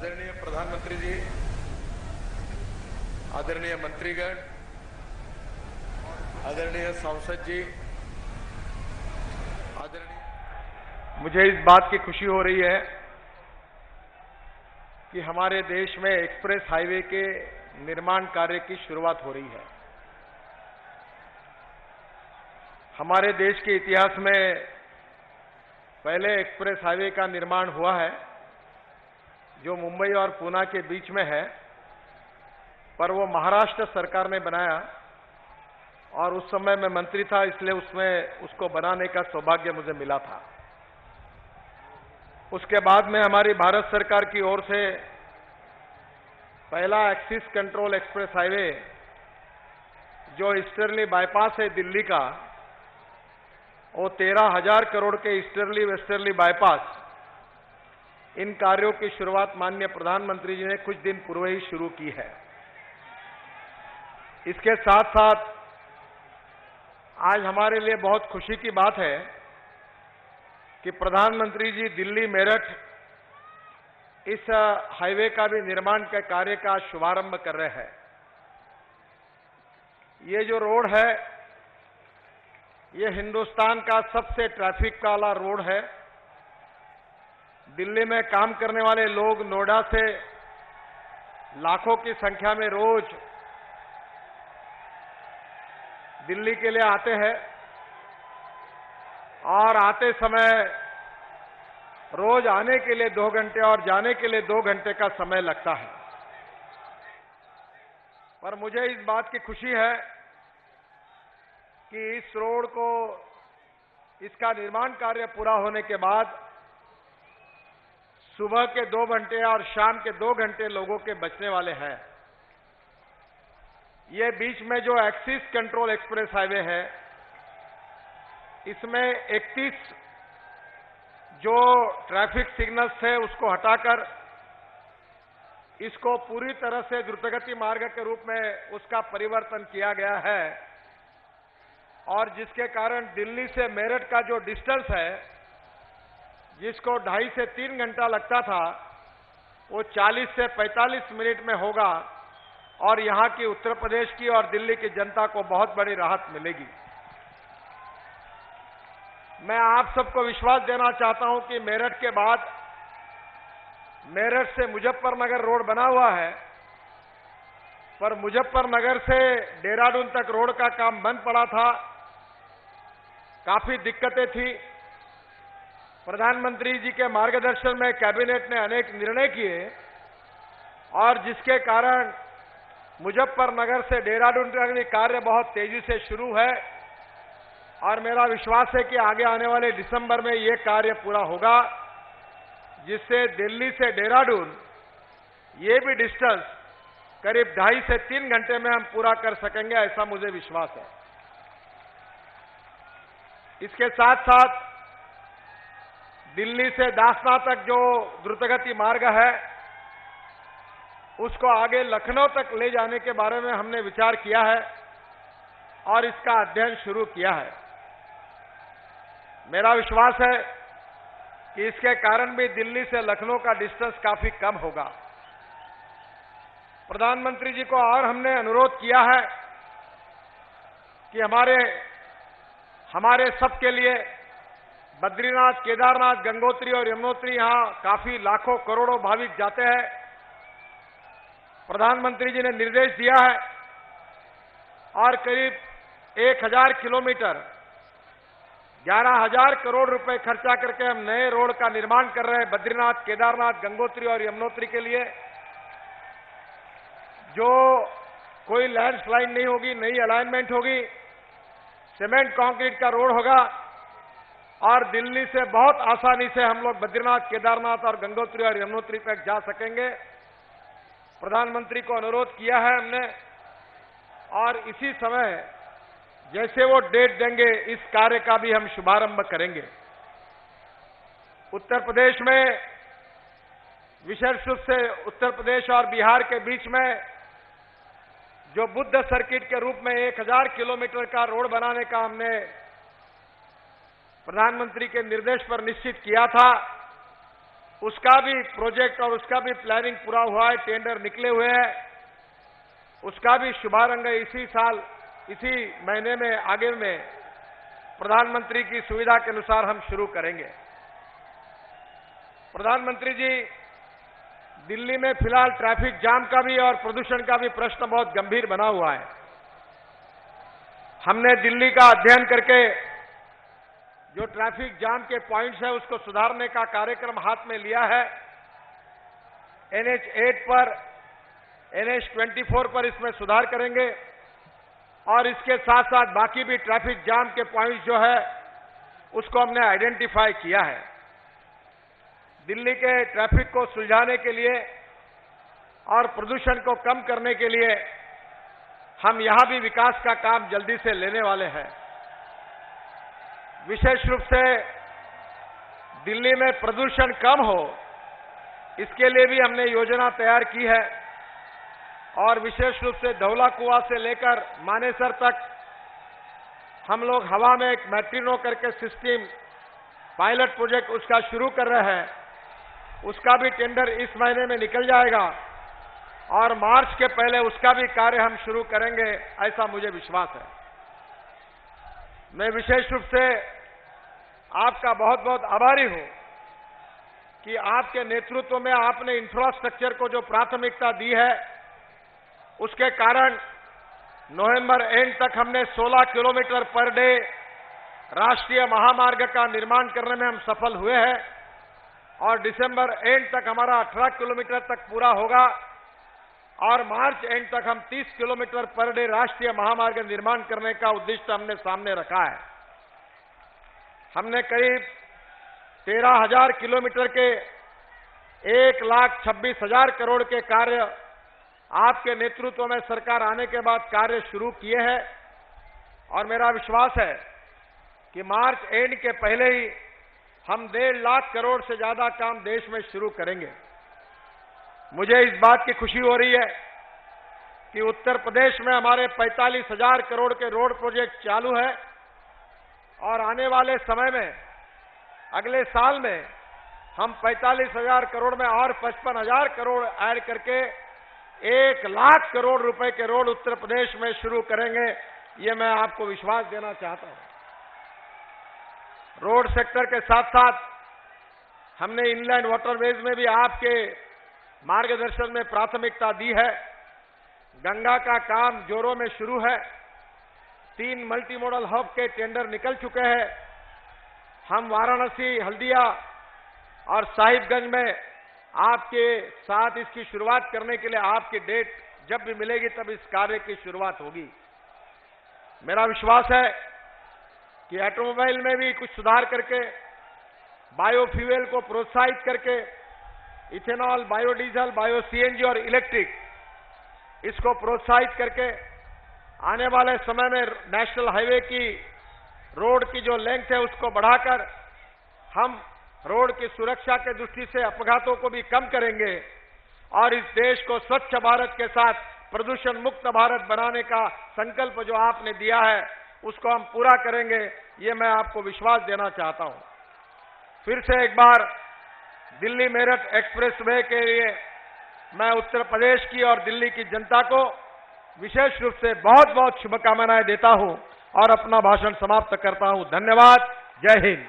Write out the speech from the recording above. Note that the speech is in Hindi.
आदरणीय प्रधानमंत्री जी, आदरणीय मंत्रीगण, आदरणीय सांसद जी, मुझे इस बात की खुशी हो रही है कि हमारे देश में एक्सप्रेस हाईवे के निर्माण कार्य की शुरुआत हो रही है। हमारे देश के इतिहास में पहले एक्सप्रेस हाईवे का निर्माण हुआ है जो मुंबई और पूना के बीच में है, पर वो महाराष्ट्र सरकार ने बनाया और उस समय मैं मंत्री था, इसलिए उसको बनाने का सौभाग्य मुझे मिला था। उसके बाद में हमारी भारत सरकार की ओर से पहला एक्सिस कंट्रोल एक्सप्रेस हाईवे जो ईस्टर्ली बाईपास है दिल्ली का, वो 13,000 करोड़ के ईस्टर्ली वेस्टर्ली बाईपास, इन कार्यों की शुरुआत माननीय प्रधानमंत्री जी ने कुछ दिन पूर्व ही शुरू की है। इसके साथ साथ आज हमारे लिए बहुत खुशी की बात है कि प्रधानमंत्री जी दिल्ली मेरठ इस हाईवे का भी निर्माण के कार्य का शुभारंभ कर रहे हैं। ये जो रोड है, ये हिंदुस्तान का सबसे ट्रैफिक वाला रोड है। दिल्ली में काम करने वाले लोग नोएडा से लाखों की संख्या में रोज दिल्ली के लिए आते हैं और आते समय रोज आने के लिए 2 घंटे और जाने के लिए 2 घंटे का समय लगता है। पर मुझे इस बात की खुशी है कि इस रोड को, इसका निर्माण कार्य पूरा होने के बाद सुबह के 2 घंटे और शाम के 2 घंटे लोगों के बचने वाले हैं। ये बीच में जो एक्सिस कंट्रोल एक्सप्रेस हाईवे है, इसमें 31 जो ट्रैफिक सिग्नल्स थे उसको हटाकर इसको पूरी तरह से द्रुतगति मार्ग के रूप में उसका परिवर्तन किया गया है और जिसके कारण दिल्ली से मेरठ का जो डिस्टेंस है, जिसको 2.5 से 3 घंटा लगता था, वो 40 से 45 मिनट में होगा और यहां की उत्तर प्रदेश की और दिल्ली की जनता को बहुत बड़ी राहत मिलेगी। मैं आप सबको विश्वास देना चाहता हूं कि मेरठ के बाद मेरठ से मुजफ्फरनगर रोड बना हुआ है, पर मुजफ्फरनगर से देहरादून तक रोड का काम बंद पड़ा था, काफी दिक्कतें थी। प्रधानमंत्री जी के मार्गदर्शन में कैबिनेट ने अनेक निर्णय किए और जिसके कारण मुजफ्फरनगर से देहरादून तक भी कार्य बहुत तेजी से शुरू है और मेरा विश्वास है कि आगे आने वाले दिसंबर में ये कार्य पूरा होगा, जिससे दिल्ली से देहरादून ये भी डिस्टेंस करीब 2.5 से 3 घंटे में हम पूरा कर सकेंगे, ऐसा मुझे विश्वास है। इसके साथ साथ दिल्ली से दासना तक जो द्रुतगति मार्ग है, उसको आगे लखनऊ तक ले जाने के बारे में हमने विचार किया है और इसका अध्ययन शुरू किया है। मेरा विश्वास है कि इसके कारण भी दिल्ली से लखनऊ का डिस्टेंस काफी कम होगा। प्रधानमंत्री जी को और हमने अनुरोध किया है कि हमारे सबके लिए बद्रीनाथ, केदारनाथ, गंगोत्री और यमुनोत्री, यहां काफी लाखों करोड़ों भाविक जाते हैं। प्रधानमंत्री जी ने निर्देश दिया है और करीब 1000 किलोमीटर 11,000 करोड़ रुपए खर्चा करके हम नए रोड का निर्माण कर रहे हैं बद्रीनाथ, केदारनाथ, गंगोत्री और यमुनोत्री के लिए, जो कोई लैंडस्लाइड नहीं होगी, नई अलाइनमेंट होगी, सीमेंट कंक्रीट का रोड होगा और दिल्ली से बहुत आसानी से हम लोग बद्रीनाथ, केदारनाथ और गंगोत्री और यमुनोत्री तक जा सकेंगे। प्रधानमंत्री को अनुरोध किया है हमने और इसी समय जैसे वो डेट देंगे, इस कार्य का भी हम शुभारंभ करेंगे। उत्तर प्रदेश में, विशेष रूप से उत्तर प्रदेश और बिहार के बीच में जो बुद्ध सर्किट के रूप में 1000 किलोमीटर का रोड बनाने का हमने प्रधानमंत्री के निर्देश पर निश्चित किया था, उसका भी प्रोजेक्ट और उसका भी प्लानिंग पूरा हुआ है, टेंडर निकले हुए हैं। उसका भी शुभारंभ इसी साल, इसी महीने में आगे में प्रधानमंत्री की सुविधा के अनुसार हम शुरू करेंगे। प्रधानमंत्री जी, दिल्ली में फिलहाल ट्रैफिक जाम का भी और प्रदूषण का भी प्रश्न बहुत गंभीर बना हुआ है। हमने दिल्ली का अध्ययन करके जो ट्रैफिक जाम के पॉइंट्स है उसको सुधारने का कार्यक्रम हाथ में लिया है। NH 8 पर, NH 24 पर इसमें सुधार करेंगे और इसके साथ साथ बाकी भी ट्रैफिक जाम के पॉइंट्स जो है उसको हमने आइडेंटिफाई किया है। दिल्ली के ट्रैफिक को सुलझाने के लिए और प्रदूषण को कम करने के लिए हम यहां भी विकास का काम जल्दी से लेने वाले हैं। विशेष रूप से दिल्ली में प्रदूषण कम हो, इसके लिए भी हमने योजना तैयार की है और विशेष रूप से धौला कुआं से लेकर मानेसर तक हम लोग हवा में एक मैट्रिनो करके सिस्टम पायलट प्रोजेक्ट उसका शुरू कर रहे हैं। उसका भी टेंडर इस महीने में निकल जाएगा और मार्च के पहले उसका भी कार्य हम शुरू करेंगे, ऐसा मुझे विश्वास है। मैं विशेष रूप से आपका बहुत बहुत आभारी हूं कि आपके नेतृत्व में आपने इंफ्रास्ट्रक्चर को जो प्राथमिकता दी है, उसके कारण नवंबर एंड तक हमने 16 किलोमीटर पर डे राष्ट्रीय महामार्ग का निर्माण करने में हम सफल हुए हैं और दिसंबर एंड तक हमारा 18 किलोमीटर तक पूरा होगा और मार्च एंड तक हम 30 किलोमीटर पर डे राष्ट्रीय महामार्ग निर्माण करने का उद्देश्य हमने सामने रखा है। हमने करीब 13,000 किलोमीटर के 1,26,000 करोड़ के कार्य आपके नेतृत्व में सरकार आने के बाद कार्य शुरू किए हैं और मेरा विश्वास है कि मार्च एंड के पहले ही हम 1.5 लाख करोड़ से ज्यादा काम देश में शुरू करेंगे। मुझे इस बात की खुशी हो रही है कि उत्तर प्रदेश में हमारे 45,000 करोड़ के रोड प्रोजेक्ट चालू है और आने वाले समय में अगले साल में हम 45,000 करोड़ में और 55,000 करोड़ ऐड करके 1 लाख करोड़ रुपए के रोड उत्तर प्रदेश में शुरू करेंगे। ये मैं आपको विश्वास देना चाहता हूं। रोड सेक्टर के साथ साथ हमने इनलैंड वाटरवेज में भी आपके मार्गदर्शन में प्राथमिकता दी है। गंगा का काम जोरों में शुरू है। 3 मल्टी मॉडल हब के टेंडर निकल चुके हैं। हम वाराणसी, हल्दिया और साहिबगंज में आपके साथ इसकी शुरुआत करने के लिए आपकी डेट जब भी मिलेगी तब इस कार्य की शुरुआत होगी। मेरा विश्वास है कि ऑटोमोबाइल में भी कुछ सुधार करके बायोफ्यूल को प्रोत्साहित करके इथेनॉल, बायोडीजल, बायो CNG और इलेक्ट्रिक इसको प्रोत्साहित करके आने वाले समय में नेशनल हाईवे की रोड की जो लेंथ है उसको बढ़ाकर हम रोड की सुरक्षा के दृष्टि से अपघातों को भी कम करेंगे और इस देश को स्वच्छ भारत के साथ प्रदूषण मुक्त भारत बनाने का संकल्प जो आपने दिया है उसको हम पूरा करेंगे। ये मैं आपको विश्वास देना चाहता हूं। फिर से एक बार दिल्ली मेरठ एक्सप्रेसवे के लिए मैं उत्तर प्रदेश की और दिल्ली की जनता को विशेष रूप से बहुत बहुत शुभकामनाएं देता हूं और अपना भाषण समाप्त करता हूं। धन्यवाद। जय हिंद।